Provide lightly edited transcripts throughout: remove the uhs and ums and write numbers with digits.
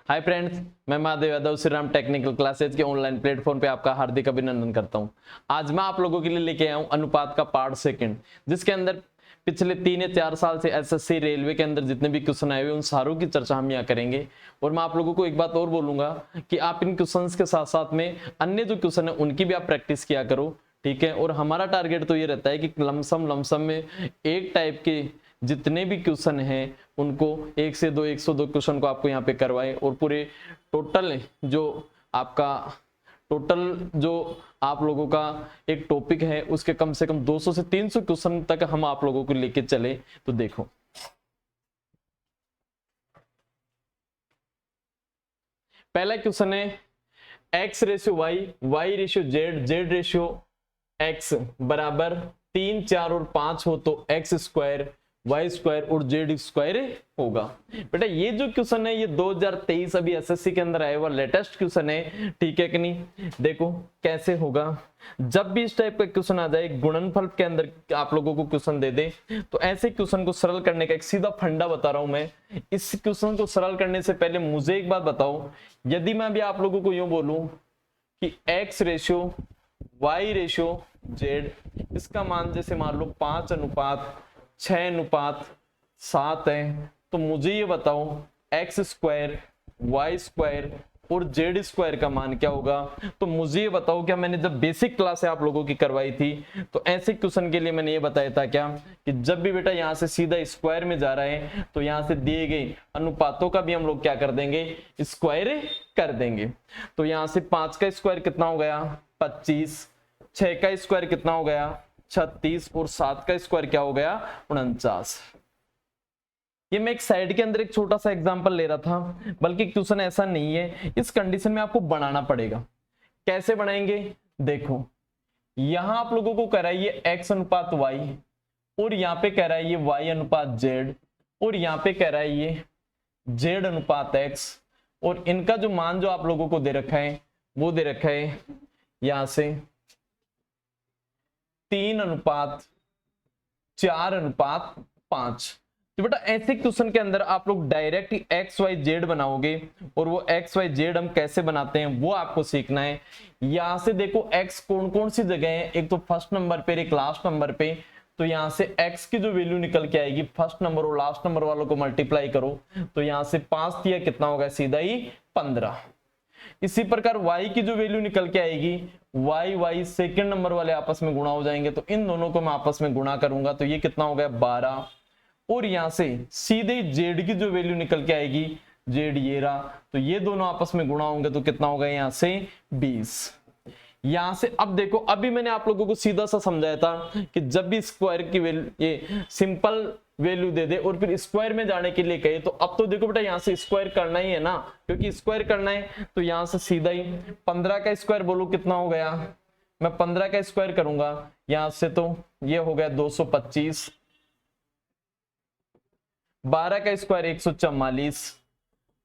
Hi friends, मैं Mahadev Yadav Shri Ram technical classes के online platform पे आपका हार्दिक अभिनंदन करता हूं। आज मैं आप लोगों के लिए लेके आया हूं अनुपात का पार्ट सेकंड, जिसके अंदर पिछले 3 या 4 साल से एसएससी रेलवे के अंदर जितने भी क्वेश्चन आए हुए उन सारों की चर्चा हम यहाँ करेंगे। और मैं आप लोगों को एक बात और बोलूंगा कि आप इन क्वेश्चंस के साथ साथ में अन्य जो क्वेश्चन है उनकी भी आप प्रैक्टिस किया करो, ठीक है। और हमारा टारगेट तो ये रहता है कि लमसम में एक टाइप के जितने भी क्वेश्चन हैं उनको 1 से 2 102 क्वेश्चन को आपको यहाँ पे करवाए, और पूरे टोटल जो आप लोगों का एक टॉपिक है उसके कम से कम 200 से 300 क्वेश्चन तक हम आप लोगों को लेके चले। तो देखो, पहला क्वेश्चन है x ratio y, y ratio z, z ratio x बराबर 3, 4 और 5 हो तो x स्क्वायर, वाई स्क्वायर और जेड स्क्वायर होगा। बेटा ये जो क्वेश्चन है ये 2023 अभी एसएससी के अंदर आया हुआ लेटेस्ट क्वेश्चन है, ठीक है कि नहीं। देखो कैसे होगा, जब भी इस टाइप का क्वेश्चन आ जाए गुणनफल के अंदर आप लोगों को क्वेश्चन दे दे तो ऐसे क्वेश्चन को सरल करने का एक सीधा फंडा बता रहा हूं मैं। इस क्वेश्चन को सरल करने से पहले मुझे एक बात बताओ, यदि मैं भी आप लोगों को यूं बोलूं कि x ratio y ratio z, इसका मान जैसे मान लो 5:6:7 है, तो मुझे ये बताओ x स्क्वायर, y स्क्वायर और z स्क्वायर का मान क्या होगा। तो मुझे ये बताओ, क्या मैंने जब बेसिक क्लास आप लोगों की करवाई थी तो ऐसे क्वेश्चन के लिए मैंने ये बताया था क्या कि जब भी बेटा यहां से सीधा स्क्वायर में जा रहा है तो यहां से दिए गए अनुपातों का भी हम लोग क्या कर देंगे, स्क्वायर कर देंगे। तो यहां से 5 का स्क्वायर कितना हो गया 25, 6 का स्क्वायर कितना हो गया 36 और 7 का स्क्वायर क्या हो गया 49। ये मैं एक साइड के अंदर एक छोटा सा एग्जांपल ले रहा था, बल्कि क्वेश्चन ऐसा नहीं है। इस कंडीशन में आपको बनाना पड़ेगा। कैसे बनाएंगे, देखो यहां आप लोगों को कह रहा है ये x अनुपात y, और यहां पे कह रहा है ये y अनुपात z, और यहां पे कह रहा है ये z अनुपात x, और इनका जो मान जो आप लोगों को दे रखा है वो दे रखा है यहां से 3:4:5। तो बेटा ऐसे क्वेश्चन के अंदर आप लोग डायरेक्ट एक्स वाई जेड बनाओगे, और वो एक्स वाई जेड हम कैसे बनाते हैं वो आपको सीखना है। यहां से देखो एक्स कौन कौन सी जगह है, एक तो फर्स्ट नंबर पे, एक लास्ट नंबर पे। तो यहां से x की जो वैल्यू निकल के आएगी फर्स्ट नंबर और लास्ट नंबर वालों को मल्टीप्लाई करो, तो यहां से 5 दिया कितना होगा सीधा ही 15। इसी प्रकार y की जो वैल्यू निकल के आएगी, y सेकंड नंबर वाले आपस में गुणा हो जाएंगे, तो इन दोनों को मैं आपस में गुणा करूंगा तो ये कितना हो गया 12। और यहां से सीधे z की जो वैल्यू निकल के आएगी, z ये रहा, तो ये दोनों आपस में गुणा होंगे तो कितना होगा यहां से 20। यहां से अब देखो, अभी मैंने आप लोगों को सीधा सा समझाया था कि जब भी स्क्वायर की वैल्यू ये सिंपल वैल्यू दे दे और फिर स्क्वायर में जाने के लिए कहे, तो अब तो देखो बेटा यहां से स्क्वायर करना ही है ना, क्योंकि स्क्वायर करना है। तो यहां से सीधा ही 15 का स्क्वायर बोलो कितना हो गया, मैं 15 का स्क्वायर करूंगा यहां से तो ये हो गया 225, 12 का स्क्वायर 144,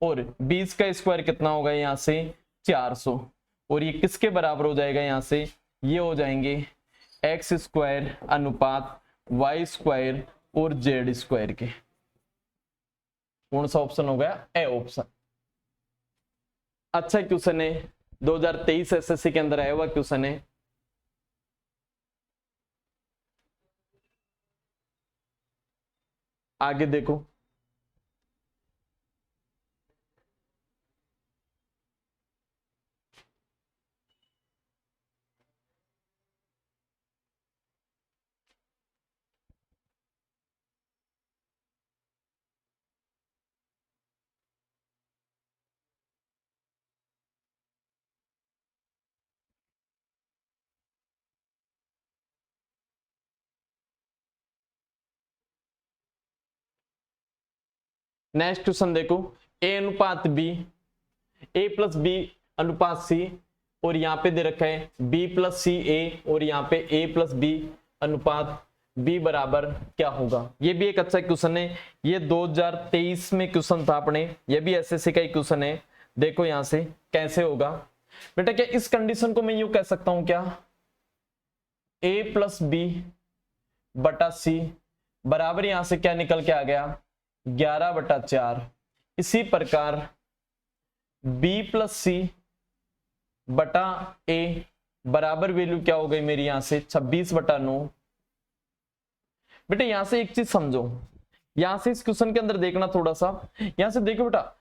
और 20 का स्क्वायर कितना होगा यहां से 400, और ये किसके बराबर हो जाएगा, यहां से ये हो जाएंगे एक्स स्क्वायर अनुपात वाई स्क्वायर और जेड स्क्वायर के। कौन सा ऑप्शन हो गया, ए ऑप्शन। अच्छा क्वेश्चन है, 2023 एसएससी के अंदर आया हुआ क्वेश्चन है। आगे देखो, नेक्स्ट क्वेश्चन देखो, ए अनुपात बी, ए प्लस बी अनुपात सी, और यहां पे दे रखा है बी प्लस सी ए, और यहां पे ए प्लस बी अनुपात बी बराबर क्या होगा। ये भी एक अच्छा क्वेश्चन है, ये 2023 में क्वेश्चन था अपने, ये भी एसएससी का ही क्वेश्चन है। देखो यहां से कैसे होगा बेटा, क्या इस कंडीशन को मैं यूं कह सकता हूं क्या, ए प्लस बी बटा सी बराबर यहां से क्या निकल के आ गया 11/4। इसी प्रकार बी प्लस सी बटा ए बराबर वैल्यू क्या हो गई मेरी यहां से 26/9। बेटा यहां से एक चीज समझो, यहां से इस क्वेश्चन के अंदर देखना थोड़ा सा, यहां से देखो बेटा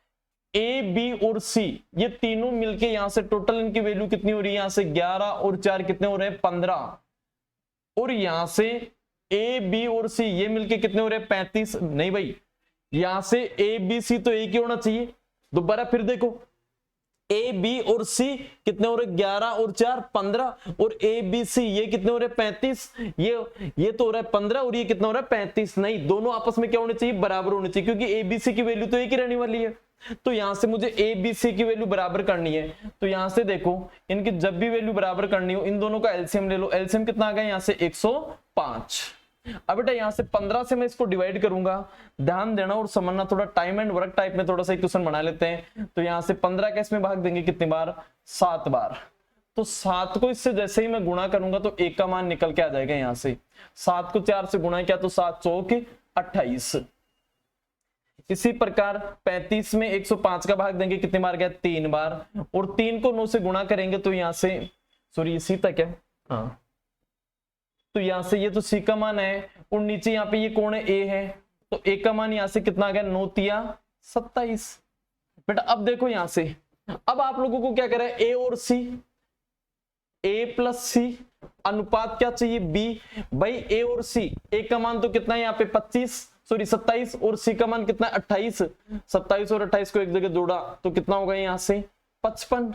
ए बी और सी ये तीनों मिलके यहां से टोटल इनकी वैल्यू कितनी हो रही है, यहां से 11 और 4 कितने हो रहे हैं 15, और यहां से ए बी और सी ये मिलके कितने हो रहे हैं 35। नहीं भाई, यहां से ए बी सी तो एक ही होना चाहिए। दोबारा फिर देखो ए बी और सी कितने हो रहे 11 और 4 15, और ए बी सी ये कितने हो रहे 35, ये तो हो रहा है 15 और ये कितना हो रहा है 35। नहीं, दोनों आपस में क्या होने चाहिए, बराबर होने चाहिए, क्योंकि ए बी सी की वैल्यू तो एक ही रहने वाली है। तो यहां से मुझे ए बी सी की वैल्यू बराबर करनी है, तो यहां से देखो इनकी जब भी वैल्यू बराबर करनी हो इन दोनों का एलसीएम ले लो। एलसीएम कितना आ गया यहां से 105। अब बेटा यहां से 15 से मैं इसको डिवाइड करूंगा, ध्यान देना और समझना, थोड़ा टाइम एंड वर्क टाइप में थोड़ा सा क्वेश्चन बना लेते हैं। तो यहां से 15 का इसमें भाग देंगे कितनी बार, 7 बार। तो 7 को इससे जैसे ही मैं गुणा करूंगा तो एक का मान निकल के आ जाएगा यहां से। 7 को 4 से गुणा किया तो 7 चौक 28। इसी प्रकार 35 में 105 का भाग देंगे कितनी बार गया, 3 बार, और 3 को 9 से गुणा करेंगे तो यहां से सॉरी इसी तक है, हाँ, तो यहां से ये तो सी का मान है, और नीचे यहाँ पे ये कौन है, ए है, तो ए का मान यहां से कितना आ गया 9 तिया 27। बेटा अब देखो यहां से, अब आप लोगों को क्या करें, ए और सी, ए प्लस सी अनुपात क्या चाहिए बी। भाई ए और सी, ए का मान तो कितना है यहाँ पे 27 और सी का मान कितना है 28। 27 और 28 को एक जगह जोड़ा तो कितना होगा यहाँ से 55।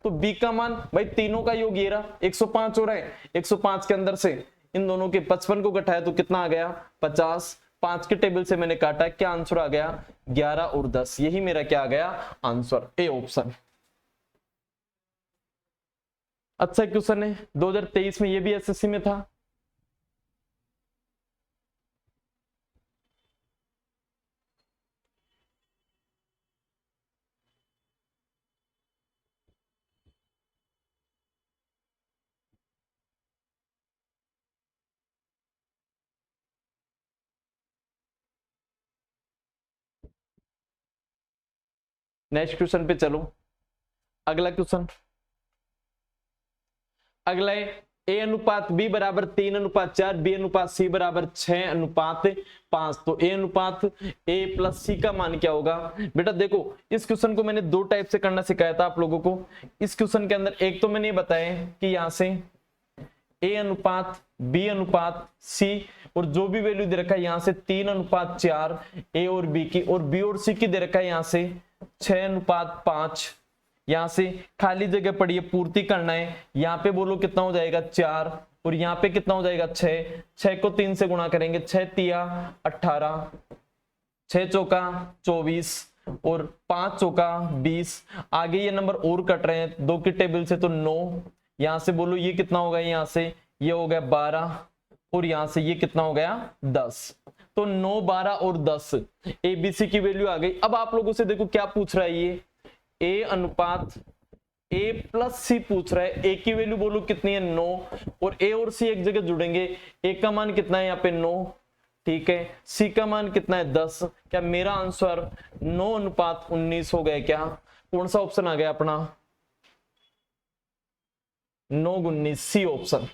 तो बी का मान भाई तीनों का योग ये रहा 105 हो रहा है, 105 के अंदर से इन दोनों के 55 को घटाया तो कितना आ गया 50। 5 के टेबल से मैंने काटा, क्या आंसर आ गया 11 और 10। यही मेरा क्या आ गया आंसर, ए ऑप्शन। अच्छा क्वेश्चन है, 2023 में ये भी एसएससी में था। नेक्स्ट क्वेश्चन पे चलो। अगला क्वेश्चन, अगला है ए अनुपात बी बराबर 3:4, बी अनुपात सी बराबर 6:5। तो ए अनुपात ए प्लस सी का मान क्या होगा। बेटा देखो इस क्वेश्चन को मैंने दो टाइप से करना सिखाया था आप लोगों को। इस क्वेश्चन के अंदर एक तो मैंने बताया कि यहां से ए अनुपात बी अनुपात सी, और जो भी वैल्यू दे रखा है यहां से 3:4 ए और बी की, और बी और सी की दे रखा है यहां से 6:5। यहां से खाली जगह पड़ी है, पूर्ति करना है। यहां पे बोलो कितना हो जाएगा 4, और यहां पे कितना हो जाएगा 6। 6 को 3 से गुणा करेंगे, 6 तिया 18, 6 चौका 24 और 5 चौका 20। आगे ये नंबर और कट रहे हैं 2 की टेबल से तो 9। यहां से बोलो ये कितना होगा, यहां से ये हो गया 12, और यहां से ये कितना हो गया 10। तो 9, 12 और 10 एबीसी की वैल्यू आ गई। अब आप लोगों से देखो क्या पूछ रहा है, ये ए अनुपात ए प्लस सी पूछ रहा है। ए की वैल्यू बोलो कितनी है 9, और ए और सी एक जगह जुड़ेंगे। ए का मान कितना है यहाँ पे 9, ठीक है। सी का मान कितना है 10। क्या मेरा आंसर 9:19 हो गया क्या। कौन सा ऑप्शन आ गया अपना 9:19, सी ऑप्शन।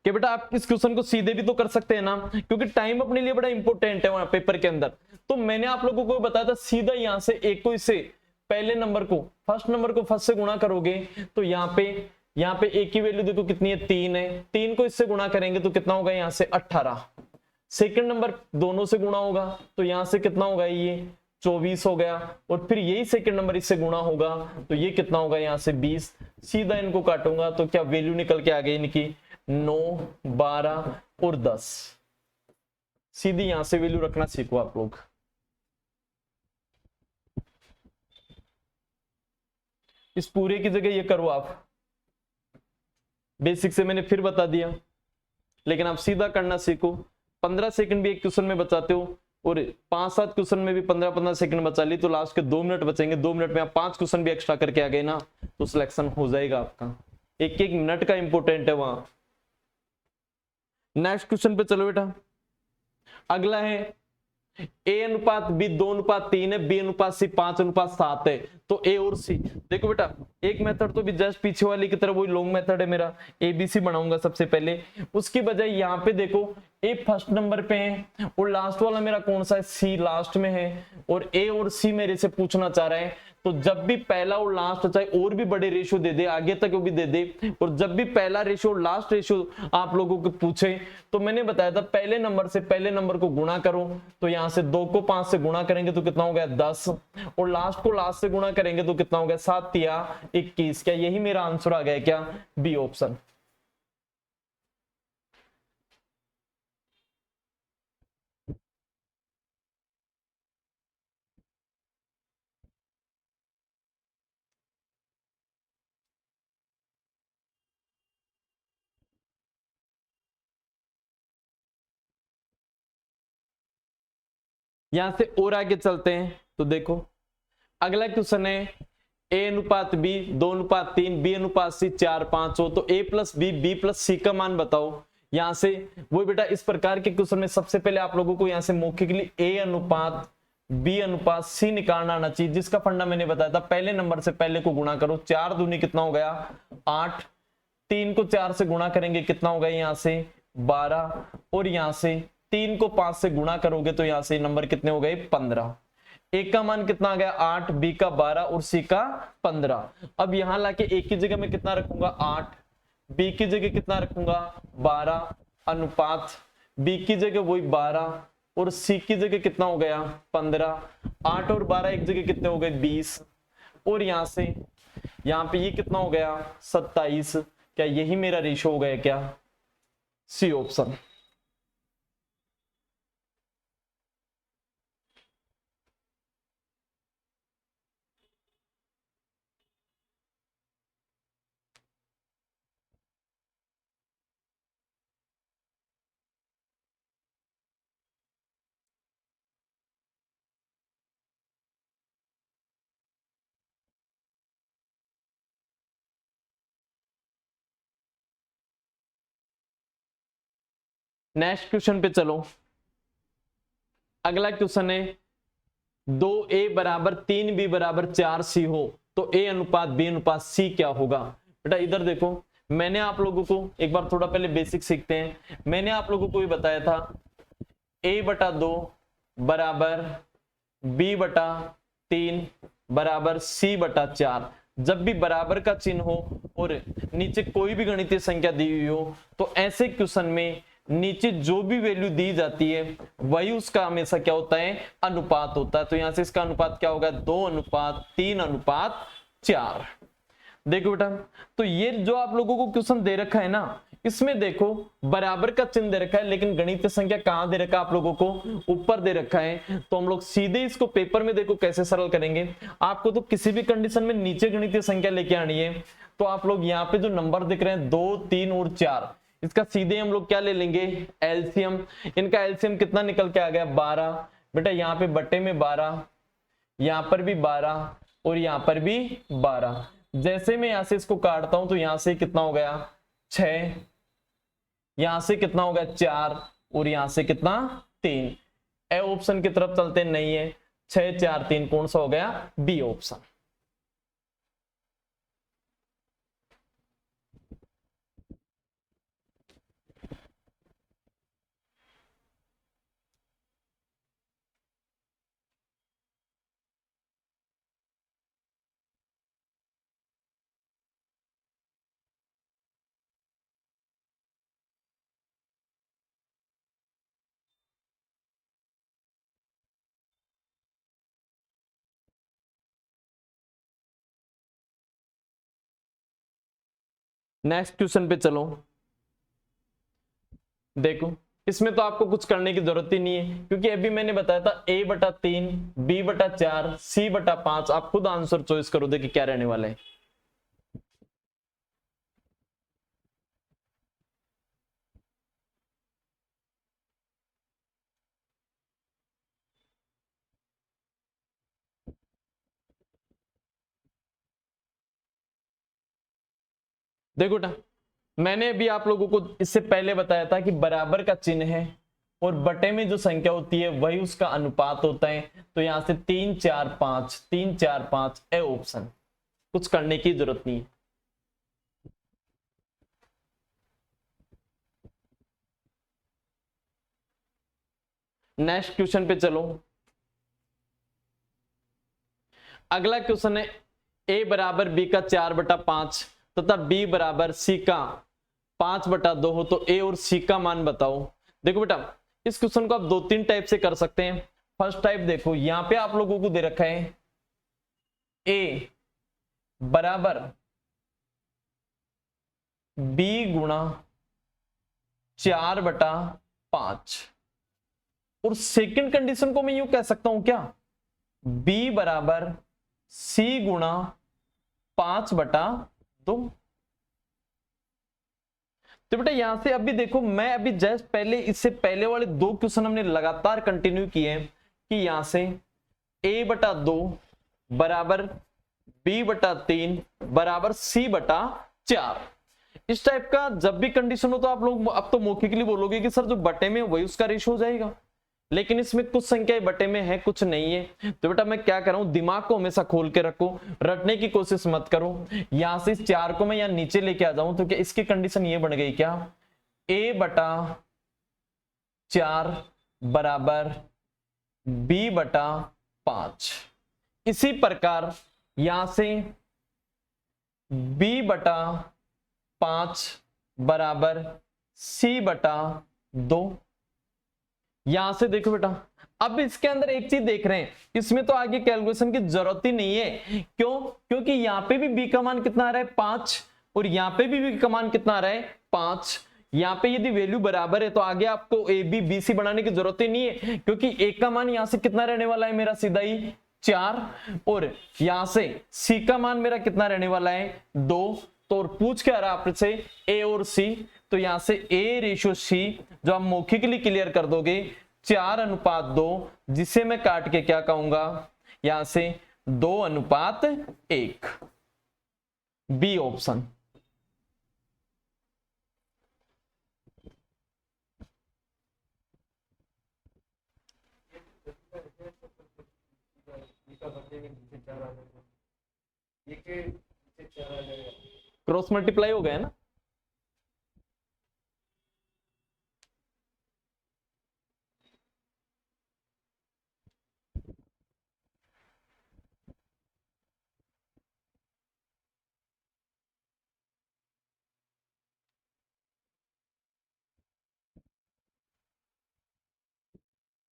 कि बेटा आप इस क्वेश्चन को सीधे भी तो कर सकते हैं ना, क्योंकि टाइम अपने लिए बड़ा इंपॉर्टेंट है वहां पेपर के अंदर। तो मैंने आप लोगों को बताया था सीधा यहां से एक को इससे पहले नंबर को फर्स्ट नंबर को फर्स्ट से गुणा करोगे तो यहाँ पे एक की वैल्यू देखो कितनी है 3 है। 3 को इससे गुणा करेंगे तो कितना होगा यहाँ से 18। सेकंड नंबर दोनों से गुणा होगा तो यहाँ से कितना होगा ये 24 हो गया, और फिर यही सेकंड नंबर इससे गुणा होगा तो ये कितना होगा यहाँ से 20। सीधा इनको काटूंगा तो क्या वैल्यू निकल के आ गई इनकी 9, 12 और 10। सीधी यहां से वैल्यू रखना सीखो आप लोग। इस पूरे की जगह ये करो आप, बेसिक से मैंने फिर बता दिया, लेकिन आप सीधा करना सीखो। 15 सेकंड भी एक क्वेश्चन में बचाते हो, और 5-7 क्वेश्चन में भी 15-15 सेकंड बचा ली तो लास्ट के 2 मिनट बचेंगे। 2 मिनट में आप 5 क्वेश्चन भी एक्स्ट्रा करके आ गए ना तो सिलेक्शन हो जाएगा आपका। एक एक मिनट का इंपॉर्टेंट है वहां। नेक्स्ट क्वेश्चन पे चलो बेटा। अगला है ए अनुपात बी 2:3 है, बी अनुपात सी 5:7 है, तो ए और सी। देखो बेटा एक मेथड तो भी जस्ट पीछे वाली की तरह वही लॉन्ग मेथड है मेरा, ए बी सी बनाऊंगा सबसे पहले, उसकी बजाय यहाँ पे देखो ए फर्स्ट नंबर पे है और लास्ट वाला मेरा कौन सा है, सी लास्ट में है, और ए और सी मेरे से पूछना चाह रहा है। तो जब भी पहला और लास्ट चाहे और भी बड़े रेशियो दे दे, आगे तक वो भी दे दे, और जब भी पहला रेशियो और लास्ट रेशियो आप लोगों को पूछे तो मैंने बताया था पहले नंबर से पहले नंबर को गुणा करो, तो यहां से 2 को 5 से गुणा करेंगे तो कितना हो गया 10, और लास्ट को लास्ट से गुणा करेंगे तो कितना हो गया 7 या 21। क्या यही मेरा आंसर आ गया क्या, बी ऑप्शन। यहां से और आगे चलते हैं तो देखो अगला क्वेश्चन है ए अनुपात बी 2:3, बी अनुपात सी 4:5 हो, तो ए प्लस बी बी प्लस सी का मान बताओ। यहां से वो बेटा इस प्रकार के क्वेश्चन में सबसे पहले आप लोगों को यहां से मौखिकली ए अनुपात बी अनुपात सी निकालना आना चाहिए, जिसका फंडा मैंने बताया था पहले नंबर से पहले को गुणा करो, 4 दूनी कितना हो गया 8, 3 को 4 से गुणा करेंगे कितना हो गया यहां से 12, और यहां से 3 को 5 से गुणा करोगे तो यहां से नंबर कितने हो गए 15। एक का मान कितना आ गया 8, बी का 12 और सी का 15। अब यहां लाके एक की जगह में कितना रखूंगा 8, बी की जगह कितना रखूंगा 12, अनुपात बी की जगह वही 12 और सी की जगह कितना हो गया 15, 8 और 12 एक जगह कितने हो गए 20, और यहां से यहां पे ये कितना हो गया 27। क्या यही मेरा रेशियो हो गया क्या, सी ऑप्शन। नेक्स्ट क्वेश्चन पे चलो। अगला क्वेश्चन है 2a बराबर 3b बराबर 4c हो, तो a अनुपात b अनुपात c क्या होगा। बेटा इधर देखो मैंने आप लोगों को एक बार थोड़ा पहले बेसिक सीखते हैं, मैंने आप लोगों को भी बताया था a/2 बराबर b/3 बराबर c/4। जब भी बराबर का चिन्ह हो और नीचे कोई भी गणितीय संख्या दी हुई हो तो ऐसे क्वेश्चन में नीचे जो भी वैल्यू दी जाती है वही उसका हमेशा क्या होता है अनुपात होता है। तो यहां से इसका अनुपात क्या होगा 2:3:4। देखो बेटा तो ये जो आप लोगों को क्वेश्चन दे रखा है ना, इसमें देखो बराबर का चिन्ह दे रखा है लेकिन गणितीय संख्या कहां दे रखा है आप लोगों को ऊपर दे रखा है। तो हम लोग सीधे इसको पेपर में देखो कैसे सरल करेंगे। आपको तो किसी भी कंडीशन में नीचे गणितीय संख्या लेके आनी है, तो आप लोग यहाँ पे जो नंबर दिख रहे हैं 2, 3 और 4, इसका सीधे हम लोग क्या ले लेंगे एलसीएम। इनका एलसीएम कितना निकल के आ गया 12। बेटा यहाँ पे बट्टे में 12, यहां पर भी 12 और यहां पर भी 12। जैसे मैं यहां से इसको काटता हूं तो यहां से कितना हो गया 6, यहां से कितना हो गया 4 और यहां से कितना 3। ए ऑप्शन की तरफ चलते नहीं है, 6, 4, 3 कौन सा हो गया बी ऑप्शन। नेक्स्ट क्वेश्चन पे चलो। देखो इसमें तो आपको कुछ करने की जरूरत ही नहीं है क्योंकि अभी मैंने बताया था a/3 b/4 c/5। आप खुद आंसर चॉइस करो देखिए क्या रहने वाला है। देखो बेटा मैंने अभी आप लोगों को इससे पहले बताया था कि बराबर का चिन्ह है और बटे में जो संख्या होती है वही उसका अनुपात होता है। तो यहां से 3 4 5, 3 4 5 ए ऑप्शन, कुछ करने की जरूरत नहीं है। नेक्स्ट क्वेश्चन पे चलो। अगला क्वेश्चन है a बराबर b का 4/5 तथा b बराबर c का 5/2 हो तो a और c का मान बताओ। देखो बेटा, इस क्वेश्चन को आप 2-3 टाइप से कर सकते हैं। फर्स्ट टाइप देखो, यहां पे आप लोगों को दे रखा है a बराबर b गुणा 4/5 और सेकंड कंडीशन को मैं यूं कह सकता हूं क्या, b बराबर c गुणा 5/2। तो बेटा यहां से अभी देखो, मैं अभी जस्ट पहले इससे पहले वाले 2 क्वेश्चन हमने लगातार कंटिन्यू किए हैं कि यहां से a/2 बराबर b/3 बराबर c/4। इस टाइप का जब भी कंडीशन हो तो आप लोग अब तो मौखिकली बोलोगे कि सर जो बटे में वही उसका रेशियो हो जाएगा, लेकिन इसमें कुछ संख्याएं बटे में है कुछ नहीं है। तो बेटा मैं क्या कर रहा हूं, दिमाग को हमेशा खोल के रखो, रटने की कोशिश मत करो। यहां से इस 4 को मैं यहां नीचे लेके आ जाऊं तो क्या इसकी कंडीशन ये बन गई क्या, a/4 बराबर b/5। इसी प्रकार यहां से b/5 बराबर c/2। यहां से देखो बेटा, अब इसके अंदर एक चीज देख रहे हैं, इसमें तो आगे कैलकुलेशन की जरूरत ही नहीं है। क्यों? क्योंकि यहां पे भी b का मान कितना आ रहा है 5 और यहां पे भी b का मान कितना आ रहा है 5। यहां पे यदि वैल्यू बराबर है तो आगे आपको a b b c बनाने की जरूरत ही नहीं है, क्योंकि a का मान यहां से कितना रहने वाला है मेरा सीधा ही 4 और यहां से c का मान मेरा कितना रहने वाला है 2। तो और पूछ के आ रहा है आपसे a और c, तो यहां से a/c जो आप मौखिकली क्लियर कर दोगे 4:2, जिसे मैं काट के क्या कहूंगा यहां से 2:1, बी ऑप्शन। क्रॉस मल्टीप्लाई हो गया ना।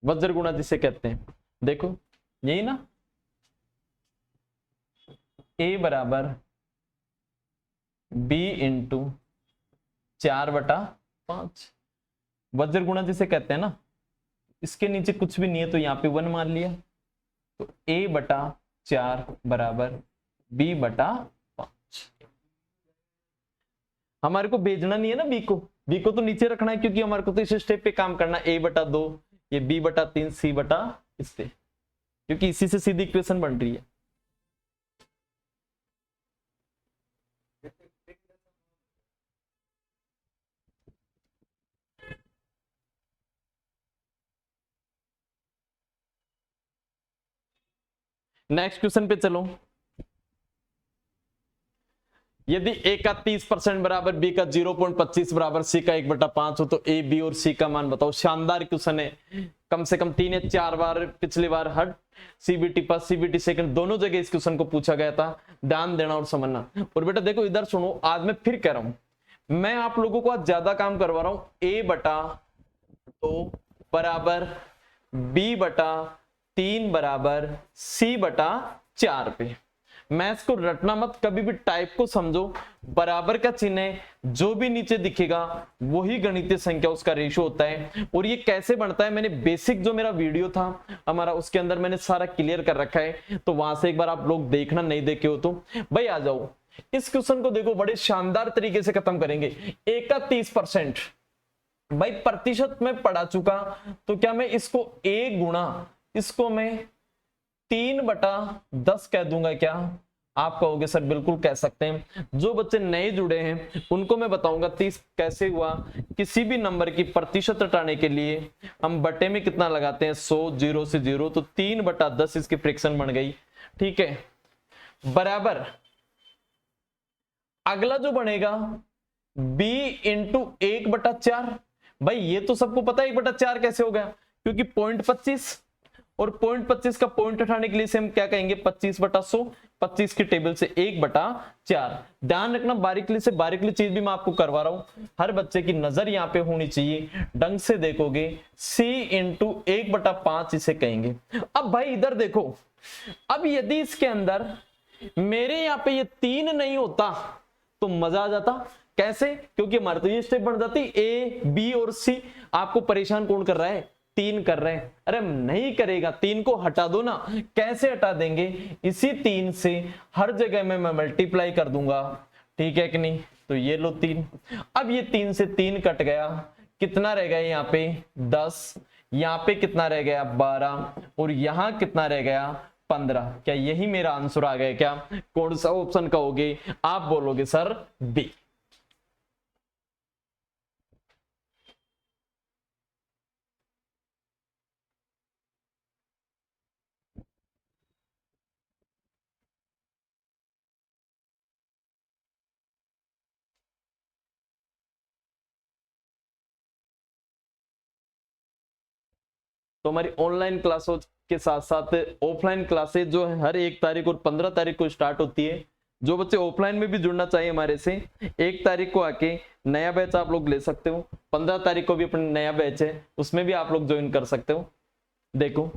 वज्र गुणा जिसे कहते हैं, देखो यही ना, a बराबर b इंटू 4/5 वज्र गुणा जिसे कहते हैं ना। इसके नीचे कुछ भी नहीं है तो यहाँ पे 1 मान लिया, तो a/4 बराबर b/5। हमारे को भेजना नहीं है ना b को तो नीचे रखना है, क्योंकि हमारे को तो इस स्टेप पे काम करना है। a/2 ये b/3 c/इससे, क्योंकि इसी से सीधी इक्वेशन बन रही है। नेक्स्ट क्वेश्चन पे चलो। यदि a का 30% बराबर b का 0.25 बराबर c का 1/5 हो तो a b और c का मान बताओ। शानदार क्वेश्चन है, कम से कम 3 या 4 बार पिछली बार हर सीबीटी फर्स्ट सीबीटी सेकंड दोनों जगह इस क्वेश्चन को पूछा गया था। ध्यान देना और समझना। और बेटा देखो इधर सुनो, आज मैं फिर कह रहा हूं, मैं आप लोगों को आज ज्यादा काम करवा रहा हूं। a/2 बराबर b/3 बराबर c/4 पे। मैथ्स को रटना मत, कभी भी टाइप को समझो। बराबर का चिन्ह है, जो भी नीचे दिखेगा वही गणितीय संख्या उसका रेशियो होता है। और ये कैसे बनता है, मैंने बेसिक जो मेरा वीडियो था हमारा उसके अंदर मैंने सारा क्लियर कर रखा है, तो वहां से एक बार आप लोग देखना, नहीं देखे हो तो भाई आ जाओ। इस क्वेश्चन को देखो, बड़े शानदार तरीके से खत्म करेंगे। a का 30% भाई प्रतिशत में पढ़ा चुका, तो क्या मैं इसको a गुणा इसको मैं 3/10 कह दूंगा क्या, आप कहोगे सर बिल्कुल कह सकते हैं। जो बच्चे नए जुड़े हैं उनको मैं बताऊंगा 30 कैसे हुआ। किसी भी नंबर की प्रतिशत हटाने के लिए हम बटे में कितना लगाते हैं 100, 0 से 0, तो 3/10 इसकी फ्रैक्शन बन गई। ठीक है, बराबर अगला जो बनेगा b इंटू 1/4। भाई ये तो सबको पता है 1/4 कैसे हो गया, क्योंकि 0.25 और 0.25 का पॉइंट उठाने के लिए से हम क्या कहेंगे 25/100। 25 की टेबल से 1/4। ध्यान रखना बारीकली से बारीकली चीज भी मैं आपको करवा रहा हूं, हर बच्चे की नजर यहां पे होनी चाहिए, ढंग से देखोगे। c इंटू 1/5 इसे कहेंगे। अब भाई इधर देखो, अब यदि इसके अंदर मेरे यहां पे ये 3 नहीं होता तो मजा आ जाता। कैसे? क्योंकि हमारे तो ये स्टेप बन जाती ए बी और सी। आपको परेशान कौन कर रहा है? 3 कर रहे हैं। अरे नहीं करेगा, 3 को हटा दो ना। कैसे हटा देंगे? इसी 3 से हर जगह में मैं मल्टीप्लाई कर दूंगा। ठीक है कि नहीं? तो ये लो 3। अब ये 3 से 3 कट गया, कितना रह गया यहाँ पे 10, यहाँ पे कितना रह गया 12, और यहां कितना रह गया 15। क्या यही मेरा आंसर आ गया? क्या कौन सा ऑप्शन कहोगे? आप बोलोगे सर बी। तो हमारी ऑनलाइन क्लासों के साथ साथ ऑफलाइन क्लासेज जो है हर 1 तारीख और 15 तारीख को स्टार्ट होती है। जो बच्चे ऑफलाइन में भी जुड़ना चाहिए हमारे से, 1 तारीख को आके नया बैच आप लोग ले सकते हो। 15 तारीख को भी अपना नया बैच है, उसमें भी आप लोग ज्वाइन कर सकते हो। देखो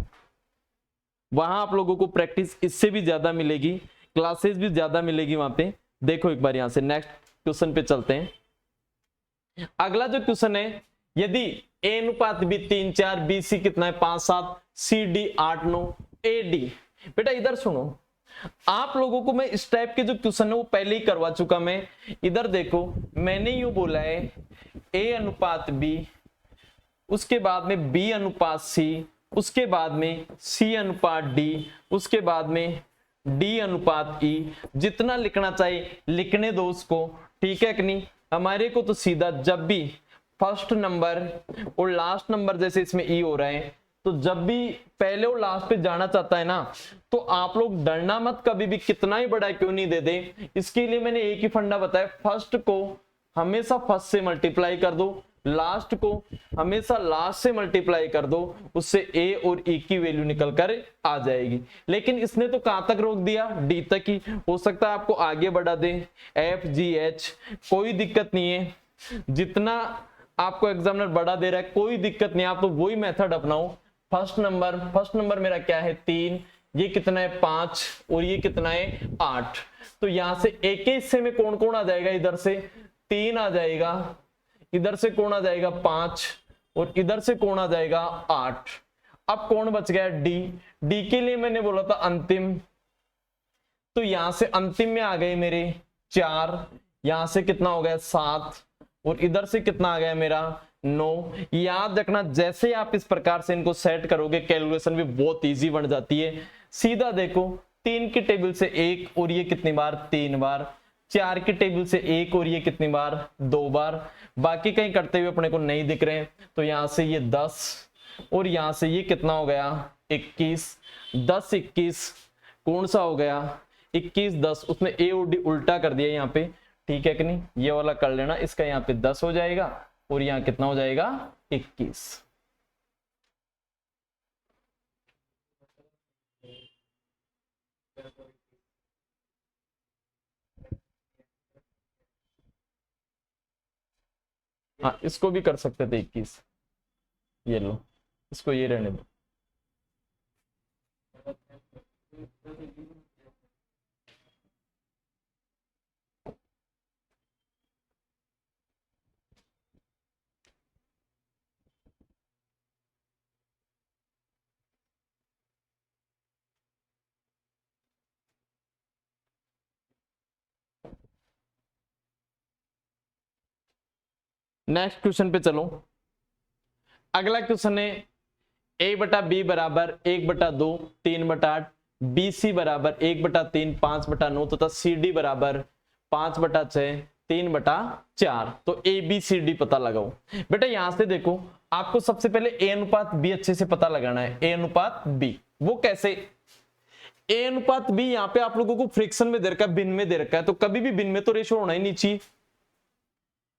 वहां आप लोगों को प्रैक्टिस इससे भी ज्यादा मिलेगी, क्लासेस भी ज्यादा मिलेगी वहां पे। देखो एक बार यहां से नेक्स्ट क्वेश्चन पे चलते हैं। अगला जो क्वेश्चन है, यदि ए अनुपात बी 3, 4, बी सी कितना है 5, 7, सी डी 8, 9, ए डी। बेटा इधर सुनो, आप लोगों को मैं इस टाइप के जो क्वेश्चन है वो पहले ही करवा चुका मैं। इधर देखो मैंने यूं बोला है ए अनुपात बी, उसके बाद में बी अनुपात सी, उसके बाद में सी अनुपात डी, उसके बाद में डी अनुपात ई। जितना लिखना चाहिए लिखने दो उसको। ठीक है कि नहीं? हमारे को तो सीधा जब भी फर्स्ट नंबर और लास्ट नंबर जैसे इसमें ई हो रहा है, तो जब भी पहले और लास्ट पे जाना चाहता है ना, तो आप लोग डरना मत, कभी भी कितना ही बड़ा क्यों नहीं दे दे। इसके लिए मैंने एक ही फंडा बताया, फर्स्ट को हमेशा फर्स्ट से मल्टीप्लाई कर दो, लास्ट को हमेशा लास्ट से मल्टीप्लाई कर दो, उससे ए और ई की वैल्यू निकल कर आ जाएगी। लेकिन इसने तो कहां तक रोक दिया? डी तक ही। हो सकता है आपको आगे बढ़ा दे एफ जी एच, कोई दिक्कत नहीं है। जितना आपको एग्जामिनर बढ़ा दे रहा है कोई दिक्कत नहीं, आप तो वही मेथड अपनाओ। फर्स्ट नंबर मेरा क्या है 3, ये कितना है 5, और ये कितना है 8। तो यहां से एक ही हिस्से में कौन कौन आ जाएगा? इधर से 3 आ जाएगा, इधर से कौन आ जाएगा 5, और इधर से कौन आ जाएगा 8। अब कौन बच गया? डी। डी के लिए मैंने बोला था अंतिम, तो यहां से अंतिम में आ गए मेरे 4, यहां से कितना हो गया 7, और इधर से कितना आ गया मेरा 9। याद रखना जैसे आप इस प्रकार से इनको सेट करोगे कैलकुलेशन भी बहुत इजी बन जाती है। सीधा देखो 3 की टेबल से 1, और ये कितनी बार 3 बार, 4 की टेबल से 1, और ये कितनी बार 2 बार, बाकी कहीं करते हुए अपने को नहीं दिख रहे हैं। तो यहां से ये 10, और यहां से ये कितना हो गया 21। 10 21 कौन सा हो गया 21 10, उसने ए और डी उल्टा कर दिया यहाँ पे। ठीक है कि नहीं? ये वाला कर लेना, इसका यहाँ पे 10 हो जाएगा, और यहाँ कितना हो जाएगा 21। हाँ इसको भी कर सकते थे 21। ये लो, इसको ये रहने दो। नेक्स्ट क्वेश्चन पे चलो। अगला क्वेश्चन है a बटा बी बराबर 1/2, 3/8, BC बराबर 1/3 5/9 तथा CD बराबर 5/6 3/4। तो ABCD पता लगाओ। बेटा यहां से देखो, आपको सबसे पहले A अनुपात B अच्छे से पता लगाना है। A अनुपात B वो कैसे? A अनुपात B यहाँ पे आप लोगों को फ्रिक्शन में दे रखा है, भिन्न में दे रखा है, तो कभी भी भिन्न में तो रेशो होना ही नीचे।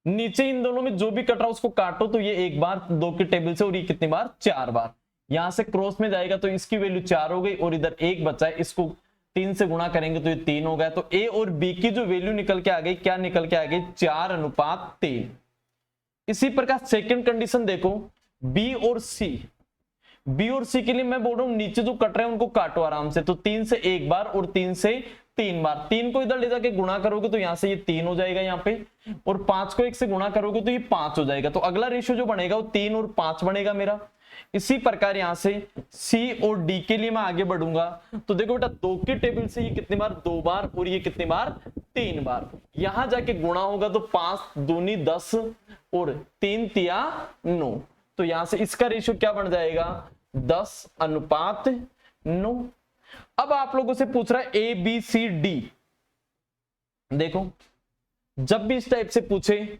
नीचे इन दोनों में जो भी कट रहा है उसको काटो, तो ये एक बार 2 की टेबल से, और ये कितनी बार 4 बार। यहां से क्रॉस में जाएगा तो इसकी वैल्यू 4 हो गई, और इधर 1 बचा है, इसको 3 से गुणा करेंगे तो ये 3 हो गया। तो A और B की जो वैल्यू निकल के आ गई, क्या निकल के आ गई? 4:3। इसी प्रकार सेकंड कंडीशन देखो, B और C के लिए मैं बोल रहा हूं नीचे जो कट रहे हैं उनको काटो आराम से। तो 3 से 1 बार और 3 से 3 बार, 3 को इधर ले जाके गुणा करोगे तो यहां से ये 3 हो जाएगा यहाँ पे, और 5 को 1 से गुणा करोगे तो ये 5 हो जाएगा। तो अगला रेशियो जो बनेगा वो 3 और 5 बनेगा मेरा। इसी प्रकार यहां से C और D के लिए मैं आगे बढ़ूंगा, तो देखो बेटा 2 की टेबल से ये कितनी बार? 2 बार, और ये कितनी बार? 3 बार। यहां जाके गुणा होगा तो 5 दूनी 10 और 3 तिया 9। तो यहां से इसका रेशियो क्या बन जाएगा? 10:9। अब आप लोगों से पूछ रहा है ABCD। देखो जब भी इस टाइप से पूछे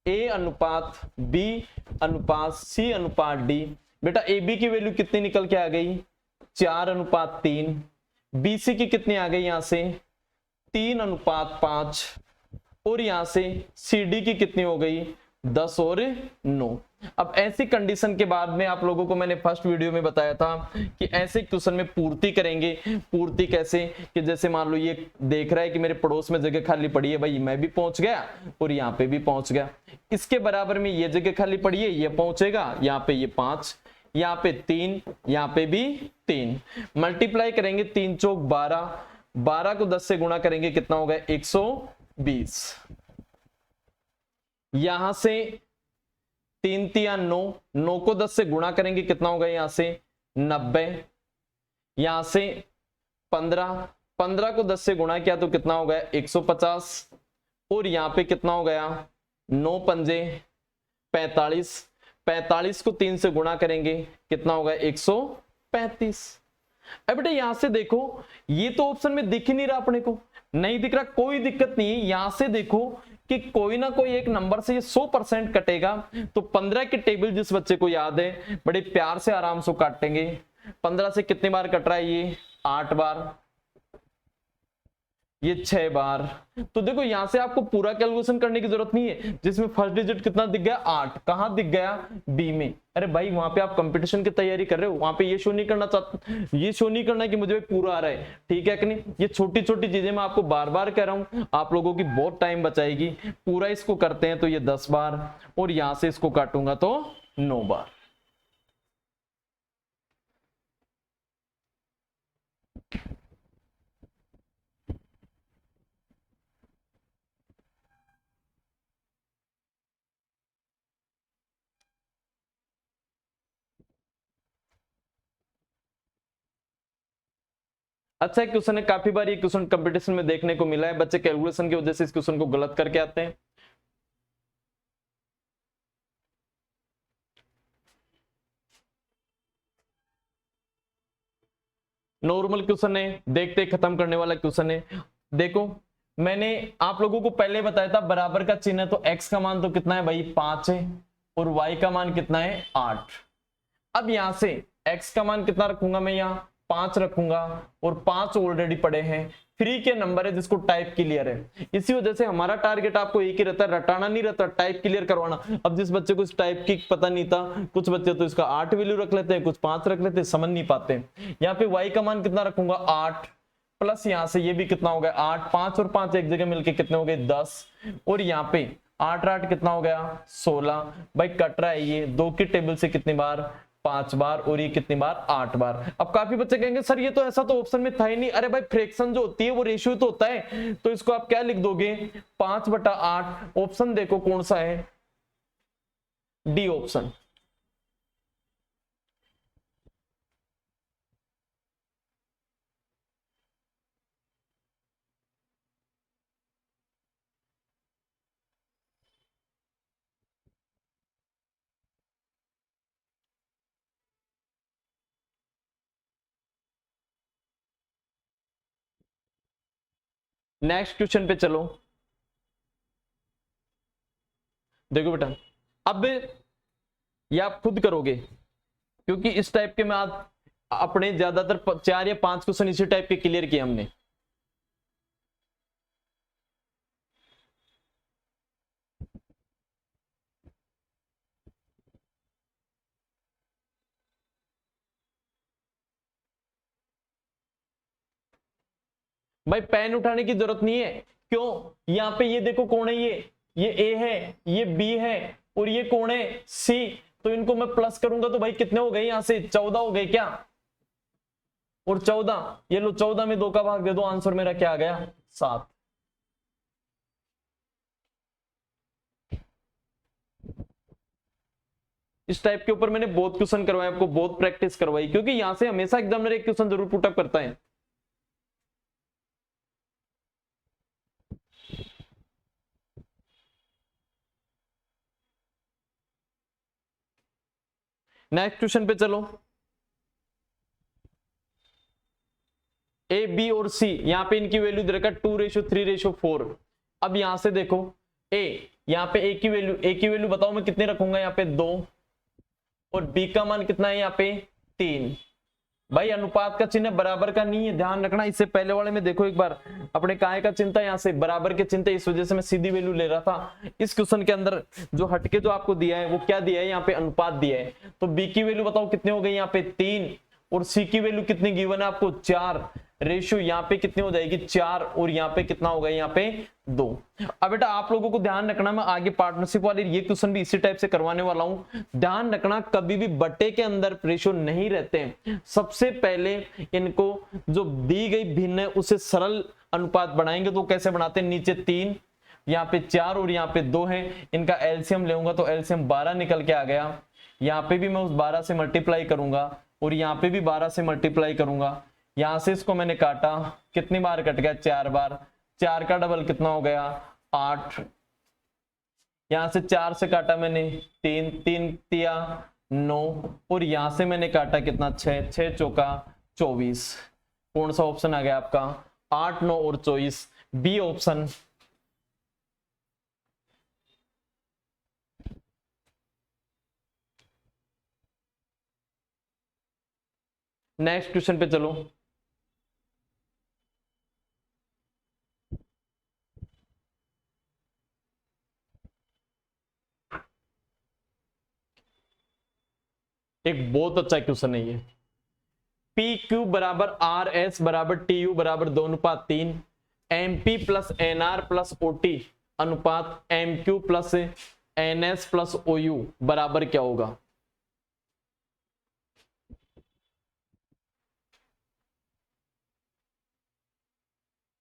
A अनुपात B अनुपात C अनुपात D, बेटा AB की वैल्यू कितनी निकल के आ गई? 4:3। BC की कितनी आ गई? यहां से 3:5, और यहां से CD की कितनी हो गई? 10 और 9। अब ऐसी कंडीशन के बाद में आप लोगों को मैंने फर्स्ट वीडियो में बताया था कि ऐसे क्वेश्चन में पूर्ति करेंगे। पूर्ति कैसे? कि जैसे मान लो ये देख रहा है कि मेरे पड़ोस में जगह खाली पड़ी है, भाई मैं भी पहुंच गया और यहाँ पे भी पहुंच गया। इसके बराबर में ये जगह खाली पड़ी है, ये पहुंचेगा, यहाँ पे ये 5, यहाँ पे 3, यहाँ पे भी 3। मल्टीप्लाई करेंगे 3 चौक 12, 12 को 10 से गुणा करेंगे कितना होगा? 120। यहां से 3 तिया 9, 9 को 10 से गुणा करेंगे कितना होगा? यहां से 90। यहां से 15, 15 को 10 से गुणा किया तो कितना हो गया? 150। और यहां पे कितना हो गया? 9 पंजे 45, 45 को 3 से गुणा करेंगे कितना होगा? 135। अब बेटा यहां से देखो, ये तो ऑप्शन में दिख ही नहीं रहा अपने को, नहीं दिख रहा, कोई दिक्कत नहीं है। यहां से देखो कि कोई ना कोई एक नंबर से ये 100% कटेगा। तो 15 की टेबल जिस बच्चे को याद है, बड़े प्यार से आराम से काटेंगे। 15 से कितनी बार कट रहा है? ये 8 बार, ये 6 बार। तो देखो यहां से आपको पूरा कैलकुलेशन करने की जरूरत नहीं है। जिसमें फर्स्ट डिजिट कितना दिख गया? 8। कहां दिख गया? बी में। अरे भाई वहां पे आप कंपटीशन की तैयारी कर रहे हो, वहां पे ये शो नहीं करना चाहते, ये शो नहीं करना कि मुझे पूरा आ रहा है, ठीक है कि नहीं? ये छोटी छोटी चीजें मैं आपको बार बार कह रहा हूं, आप लोगों की बहुत टाइम बचाएगी। पूरा इसको करते हैं तो ये 10 बार, और यहां से इसको काटूंगा तो 9 बार। अच्छा क्वेश्चन है, काफी बार ये क्वेश्चन कंपटीशन में देखने को मिला है, बच्चे कैलकुलेशन की वजह से इस क्वेश्चन को गलत करके आते हैं। नॉर्मल क्वेश्चन है, देखते खत्म करने वाला क्वेश्चन है। देखो मैंने आप लोगों को पहले बताया था बराबर का चिन्ह है, तो x का मान तो कितना है भाई? 5 है, और y का मान कितना है? 8। अब यहां से x का मान कितना रखूंगा मैं? यहाँ 5 रखूंगा, और 5 ऑलरेडी पड़े हैं। फ्री के नंबर है जिसको टाइप क्लियर है। इसी वजह से हमारा टारगेट आपको एक ही रहता है, रटाना नहीं रहता, टाइप क्लियर करवाना। अब जिस बच्चे को इस टाइप की पता नहीं था, कुछ बच्चे तो इसका 8 वैल्यू रख लेते हैं, कुछ 5 रख लेते हैं, समझ नहीं पाते। यहाँ पे y का मान कितना रखूंगा? 8, प्लस यहां से ये भी कितना हो गया? 8, 5 और 5 एक जगह मिलके कितने हो गए? 10, और यहाँ पे 8 8 कितना हो गया? 16। भाई कट रहा है ये 2 की टेबल से कितनी बार? 5 बार, और ये कितनी बार? 8 बार। अब काफी बच्चे कहेंगे सर ये तो ऐसा तो ऑप्शन में था ही नहीं। अरे भाई फ्रैक्शन जो होती है वो रेशियो तो होता है, तो इसको आप क्या लिख दोगे? 5/8। ऑप्शन देखो कौन सा है? D option. नेक्स्ट क्वेश्चन पे चलो। देखो बेटा, अब ये आप खुद करोगे क्योंकि इस टाइप के में आज अपने ज्यादातर 4 या 5 क्वेश्चन इसी टाइप के क्लियर किए हमने। भाई पेन उठाने की जरूरत नहीं है, क्यों? यहाँ पे ये देखो कौन है, ये ए है, ये बी है और ये कौन है, सी। तो इनको मैं प्लस करूंगा तो भाई कितने हो गए, यहां से 14 हो गए क्या? और 14, ये लो 14 में 2 का भाग दे दो, आंसर मेरा क्या आ गया, 7। इस टाइप के ऊपर मैंने बहुत क्वेश्चन करवाए, आपको बहुत प्रैक्टिस करवाई, क्योंकि यहां से हमेशा एग्जामिनर एक क्वेश्चन जरूर पुटअप करता है। नेक्स्ट क्वेश्चन पे चलो। ए बी और सी, यहां पे इनकी वैल्यू दे रखा 2:3:4। अब यहां से देखो ए, यहां पे ए की वैल्यू बताओ मैं कितने रखूंगा, यहां पे 2, और बी का मान कितना है, यहाँ पे 3। भाई अनुपात का चिन्ह बराबर का नहीं है, ध्यान रखना। इससे पहले वाले में देखो एक बार अपने काय का चिन्ह था, यहाँ से बराबर के चिन्ह, इस वजह से मैं सीधी वैल्यू ले रहा था। इस क्वेश्चन के अंदर जो हटके जो आपको दिया है वो क्या दिया है, यहाँ पे अनुपात दिया है। तो बी की वैल्यू बताओ कितने हो गई, यहाँ पे 3, और सी की वैल्यू कितनी गिवन है आपको, 4। रेशियो यहाँ पे कितनी हो जाएगी, 4, और यहाँ पे कितना होगा, यहाँ पे 2। अब बेटा आप लोगों को ध्यान रखना, मैं आगे पार्टनरशिप वाले ये क्वेश्चन भी इसी टाइप से करवाने वाला हूं। ध्यान रखना कभी भी बट्टे के अंदर रेशियो नहीं रहते हैं। सबसे पहले इनको जो दी गई भिन्न है उसे सरल अनुपात बनाएंगे। तो कैसे बनाते हैं, नीचे 3, यहाँ पे 4 और यहाँ पे 2 है, इनका एलसीएम लेऊंगा तो एलसीएम 12 निकल के आ गया। यहाँ पे भी मैं उस 12 से मल्टीप्लाई करूंगा और यहाँ पे भी 12 से मल्टीप्लाई करूंगा। यहां से इसको मैंने काटा, कितनी बार कट गया, 4 बार। 4 का डबल कितना हो गया, 8। यहां से 4 से काटा मैंने 3, 3 तिया 9, और यहां से मैंने काटा कितना, 6, 6 चौका 24। कौन सा ऑप्शन आ गया आपका, 8, 9 और 24, बी ऑप्शन। नेक्स्ट क्वेश्चन पे चलो। एक बहुत अच्छा क्वेश्चन है ये। पी क्यू बराबर आर एस बराबर टी यू बराबर 2:3, M P plus N R plus O T अनुपात M Q plus N S plus O U बराबर क्या होगा।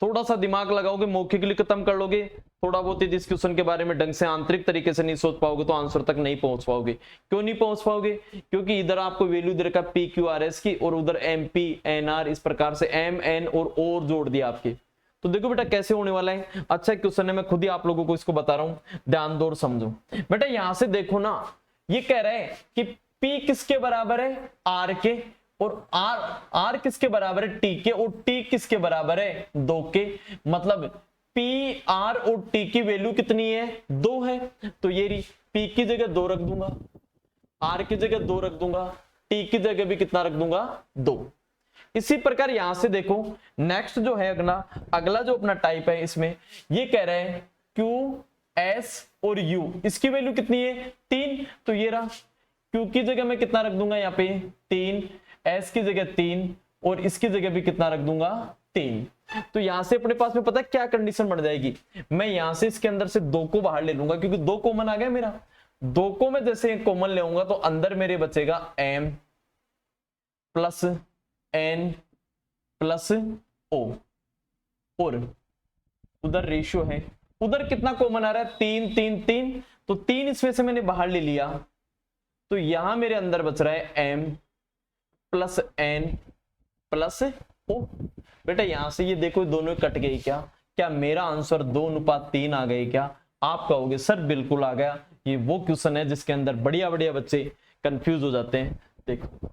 थोड़ा सा दिमाग लगाओगे, मौखिकली खत्म कर लोगे, थोड़ा बहुत ही इस क्वेश्चन के बारे में ढंग से आंतरिक तरीके से नहीं सोच पाओगे तो आंसर तक नहीं पहुंच पाओगे। क्यों नहीं पहुंच पाओगे, क्योंकि इधर आपको वैल्यू दे रखा पी क्यू आर एस की और उधर एम पी एन आर, इस प्रकार से एम एन और जोड़ दिया आपके। तो देखो बेटा कैसे होने वाला है, अच्छा क्वेश्चन है, मैं खुद ही आप लोगों को इसको बता रहा हूं, ध्यान दो और समझो। बेटा यहां से देखो ना, ये कह रहा है कि पी किसके बराबर है, आर के, और आर किसके बराबर है, टी के, और टी किसके बराबर है, 2 के। मतलब पी आर और टी की वैल्यू कितनी है, 2 है। तो ये पी की जगह 2 रख दूंगा, आर की जगह 2 रख दूंगा, टी की जगह भी कितना रख दूंगा, 2। इसी प्रकार यहां से देखो नेक्स्ट जो है अगला जो अपना टाइप है, इसमें ये कह रहे हैं क्यू एस और यू, इसकी वैल्यू कितनी है, 3। तो ये रहा, क्यू की जगह मैं कितना रख दूंगा, यहाँ पे 3, एस की जगह 3, और इसकी जगह भी कितना रख दूंगा, 3। तो यहां से अपने पास में पता है क्या कंडीशन बन जाएगी, मैं यहां से इसके अंदर से 2 को बाहर ले लूंगा, क्योंकि 2 कॉमन आ गया मेरा। 2 को मैं जैसे कॉमन ले आऊंगा तो अंदर मेरे बचेगा m plus n plus o, और उधर रेशियो है, उधर कितना कॉमन आ रहा है, 3 3 3, तो 3 इसमें से मैंने बाहर ले लिया। तो यहां मेरे अंदर बच रहा है m plus n plus o। बेटा यहां से ये देखो दोनों कट गई क्या, क्या मेरा आंसर 2:3 आ गए क्या? आप कहोगे सर बिल्कुल आ गया। ये वो क्वेश्चन है जिसके अंदर बढ़िया बढ़िया बच्चे कंफ्यूज हो जाते हैं। देखो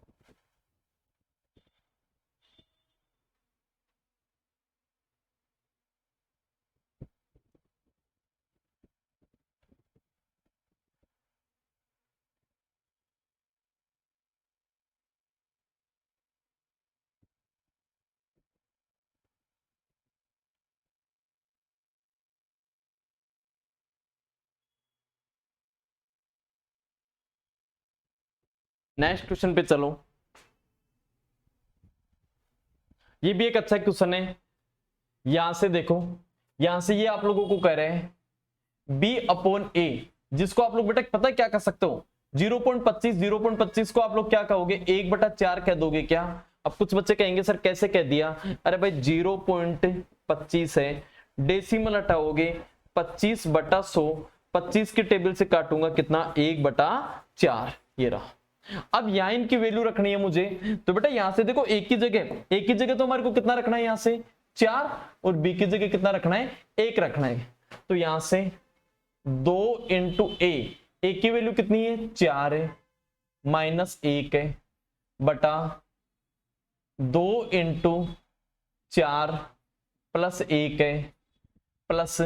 नेक्स्ट क्वेश्चन पे चलो। ये भी एक अच्छा क्वेश्चन है। यहां से देखो, यहां से ये आप लोगों को कह रहे हैं b अपॉन a, जिसको आप लोग बेटा पता है क्या कर सकते हो, 0.25 को आप लोग क्या कहोगे, 1/4 कह दोगे क्या। अब कुछ बच्चे कहेंगे सर कैसे कह दिया, अरे भाई 0.25 है, डेसिमल हटाओगे 25/100, 25 के टेबल से काटूंगा कितना, 1/4, ये रहा। अब यहाँ इनकी वैल्यू रखनी है मुझे, तो बेटा यहां से देखो एक ही जगह तो हमारे को कितना रखना है, यहां से 4, और b की जगह कितना रखना है, 1 रखना है। तो यहां से 2 इंटू ए की वैल्यू कितनी है, 4 है, -1 है, बटा 2 इंटू 4 प्लस 1 है, प्लस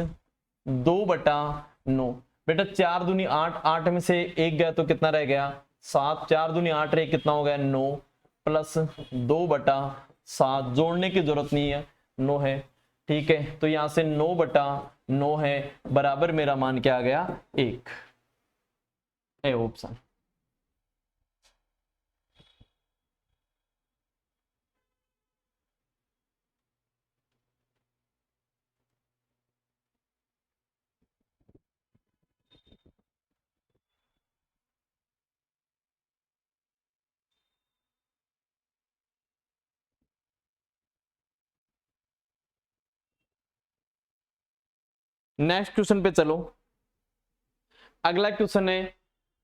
2/9। बेटा 4 दूनी 8, 8 में से 1 गया तो कितना रह गया, 7, 4 दूनी 8 रहे, कितना हो गया 9, प्लस 2/7, जोड़ने की जरूरत नहीं है, 9 है, ठीक है। तो यहां से 9/9 है, बराबर मेरा मान क्या आ गया, 1, ए ऑप्शन। नेक्स्ट क्वेश्चन पे चलो। अगला क्वेश्चन है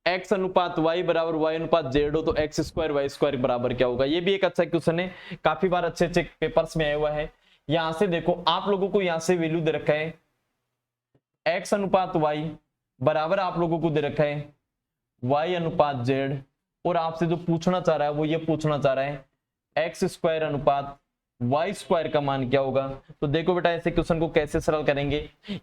x अनुपात y बराबर y अनुपात z हो तो x² y² बराबर क्या होगा। ये भी एक अच्छा क्वेश्चन है, काफी बार अच्छे अच्छे पेपर्स में आया हुआ है। यहां से देखो आप लोगों को यहां से वैल्यू दे रखा है x अनुपात y बराबर आप लोगों को दे रखा है y अनुपात z, और आपसे जो पूछना चाह रहा है वो ये पूछना चाह रहा है x² अनुपात y² का मान क्या होगा। तो देखो बेटा ऐसे क्वेश्चन को कैसे सरल करेंगे।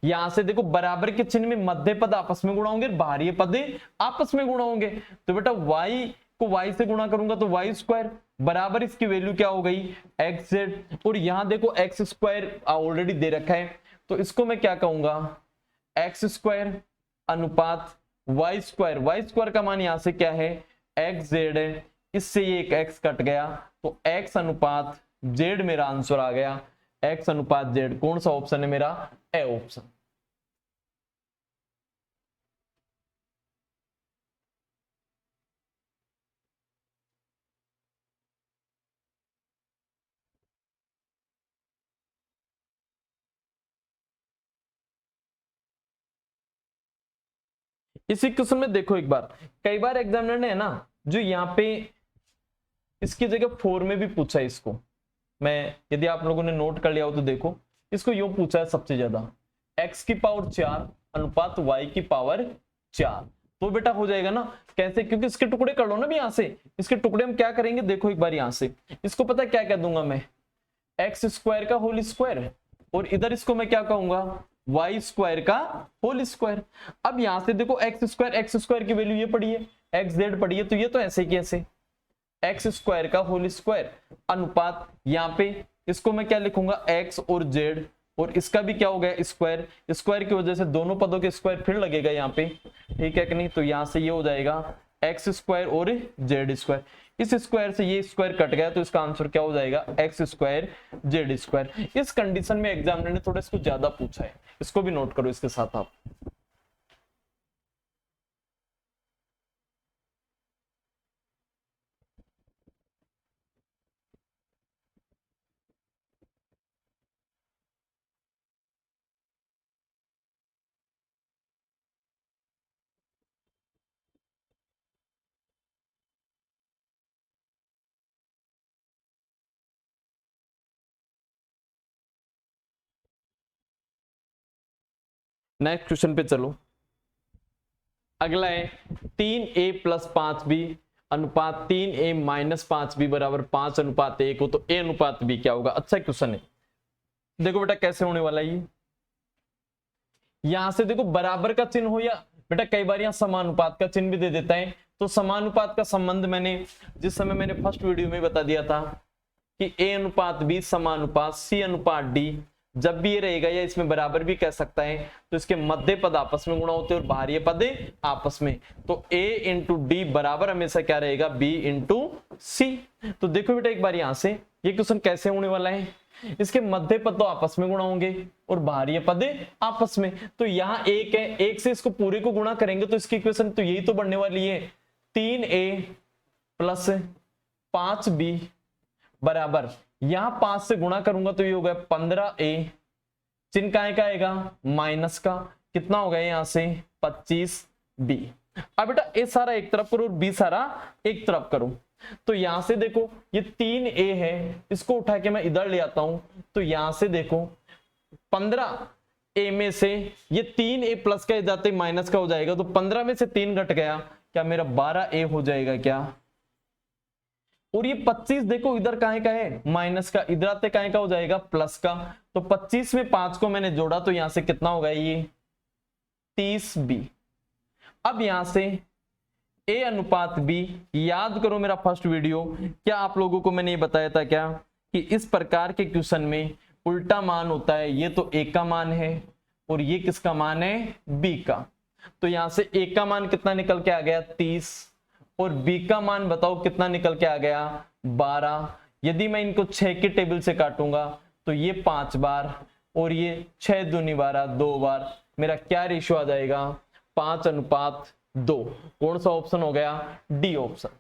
यहां से देखो बराबर के चिन्ह में मध्य पद आपस में गुणा होंगे, बाहरी पद आपस में गुणा होंगे। तो बेटा y को y से गुणा करूंगा तो y² बराबर इसकी वैल्यू क्या हो गई, xz, और यहां देखो x² ऑलरेडी दे रखा है, तो इसको मैं क्या कहूंगा, x² अनुपात y² का मान यहां से क्या है, xz है, इससे ये एक x कट गया, तो x अनुपात z मेरा आंसर आ गया, x अनुपात z। कौन सा ऑप्शन है मेरा, ए ऑप्शन। इसी क्वेश्चन में देखो एक बार, कई बार एग्जामिनर ने है ना जो यहाँ पे इसकी जगह 4 में भी पूछा है इसको, मैं यदि आप लोगों ने नोट कर लिया हो तो देखो, इसको यूं पूछा है सबसे ज्यादा, x की पावर 4 अनुपात y की पावर 4। तो बेटा हो जाएगा ना कैसे, क्योंकि इसके टुकड़े कर लो ना भी, यहां से इसके टुकड़े हम क्या करेंगे, देखो एक बार यहां से इसको पता क्या कह दूंगा मैं, x² का होल स्क्वायर, और इधर इसको मैं क्या कहूंगा, y² का होल स्क्वायर। अब यहां से देखो x² की वैल्यू ये पड़ी है, xz पड़ी है, तो ये तो ऐसे की ऐसे x² का होल स्क्वायर अनुपात, यहाँ पे इसको मैं क्या लिखूंगा, x और z, और इसका भी क्या हो गया स्क्वायर, स्क्वायर की वजह से दोनों पदों के स्क्वायर फिर लगेगा यहाँ पे, ठीक है कि नहीं। तो यहाँ से ये हो जाएगा x² और z², इस स्क्वायर से ये स्क्वायर कट गया, तो इसका आंसर क्या हो जाएगा, x² z²। इस कंडीशन में एग्जामिनर ने थोड़ा इसको ज्यादा पूछा है, इसको भी नोट करो इसके साथ आप। नेक्स्ट क्वेश्चन पे चलो। अगला है 3a + 5b अनुपात 3a - 5b बराबर 5 अनुपात 1 हो तो a अनुपात b क्या होगा। अच्छा क्वेश्चन है, देखो बेटा कैसे होने वाला है। यहां से देखो बराबर का चिन्ह हो, या बेटा कई बार यहाँ समानुपात का चिन्ह भी दे देता है। तो समानुपात का संबंध मैंने जिस समय मैंने फर्स्ट वीडियो में बता दिया था कि a अनुपात b समानुपात c अनुपात d, जब भी ये रहेगा या इसमें बराबर भी कह सकता है, तो इसके मध्य पद आपस में गुणा होते हैं और बाहरी पद आपस में। तो a इंटू डी बराबर हमेशा क्या रहेगा, b इंटू सी। तो देखो बेटा एक बार यहां से ये क्वेश्चन कैसे होने वाला है, इसके मध्य पद तो आपस में गुणा होंगे और बाहरी पद आपस में। तो यहाँ एक है, एक से इसको पूरे को गुणा करेंगे तो इसकी इक्वेशन तो यही तो बनने वाली है, 3a प्लस 5b बराबर, यहां 5 से गुणा करूंगा तो ये होगा 15a, चिन्ह काय का आएगा माइनस का, कितना होगा यहां से 25b। अब बेटा ए सारा एक तरफ करो और b सारा एक तरफ करो। तो यहां से देखो ये 3a है, इसको उठा के मैं इधर ले आता हूं, तो यहां से देखो 15a में से ये 3a प्लस का जाते माइनस का हो जाएगा, तो 15 में से 3 घट गया, क्या मेरा 12a हो जाएगा क्या। और ये 25 देखो इधर काहे का है माइनस का, इधर आते काहे का हो जाएगा प्लस का। तो 25 में 5 को मैंने जोड़ा तो यहां से कितना होगा ये 30b। अब यहां से a अनुपात b, याद करो मेरा फर्स्ट वीडियो, क्या आप लोगों को मैंने ये बताया था क्या कि इस प्रकार के क्वेश्चन में उल्टा मान होता है, ये तो a का मान है और ये किसका मान है b का। तो यहां से a का मान कितना निकल के आ गया 30 और b का मान बताओ कितना निकल के आ गया 12। यदि मैं इनको 6 के टेबल से काटूंगा तो ये 5 बार और ये 6 दूनी 12 2 बार, मेरा क्या रेशियो आ जाएगा 5:2। कौन सा ऑप्शन हो गया, डी ऑप्शन।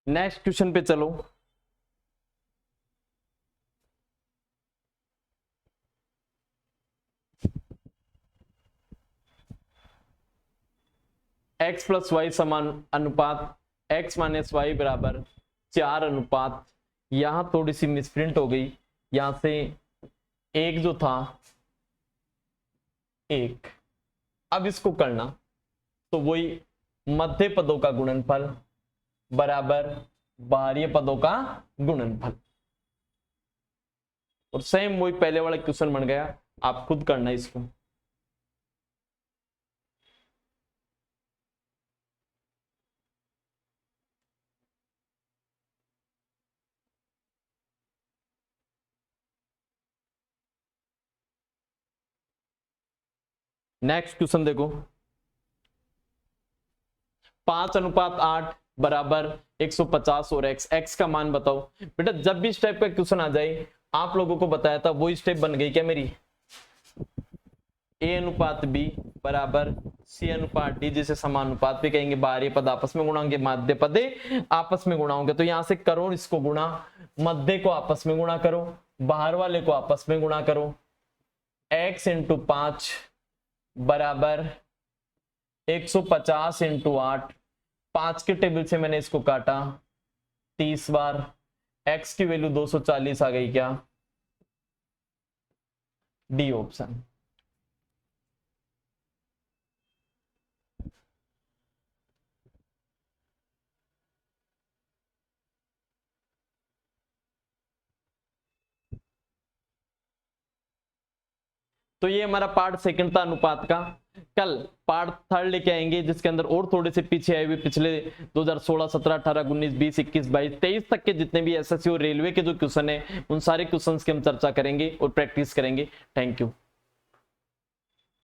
नेक्स्ट क्वेश्चन पे चलो। x प्लस वाई समान अनुपात x माइनस वाई बराबर 4 अनुपात, यहां थोड़ी सी मिसप्रिंट हो गई, यहां से एक जो था 1। अब इसको करना तो वही मध्य पदों का गुणनफल बराबर बाहरी पदों का गुणनफल, और सेम वही पहले वाला क्वेश्चन बन गया, आप खुद करना इसको। नेक्स्ट क्वेश्चन देखो, 5:8 बराबर 150 और x का मान बताओ। बेटा जब भी इस टाइप का क्वेश्चन आ जाए, आप लोगों को बताया था वो स्टेप बन गई क्या मेरी, a अनुपात b बराबर c अनुपात d, जिसे समानुपात भी कहेंगे, बाहरी पद आपस में गुणा होंगे, मध्य पद आपस में गुणा होंगे। तो यहां से करो इसको गुणा, मध्य को आपस में गुणा करो, बाहर वाले को आपस में गुणा करो, x इंटू 5 बराबर 150 इंटू 8, 5 के टेबल से मैंने इसको काटा 30 बार, x की वैल्यू 240 आ गई क्या, डी ऑप्शन। तो ये हमारा पार्ट सेकंड था अनुपात का। कल पार्ट थर्ड लेके आएंगे जिसके अंदर और थोड़े से पीछे आए हुए पिछले 2016, 17, 18, 19, 20, 21, 22, 23 तक के जितने भी एसएससी और रेलवे के जो क्वेश्चन है उन सारे क्वेश्चंस की हम चर्चा करेंगे और प्रैक्टिस करेंगे। Thank you.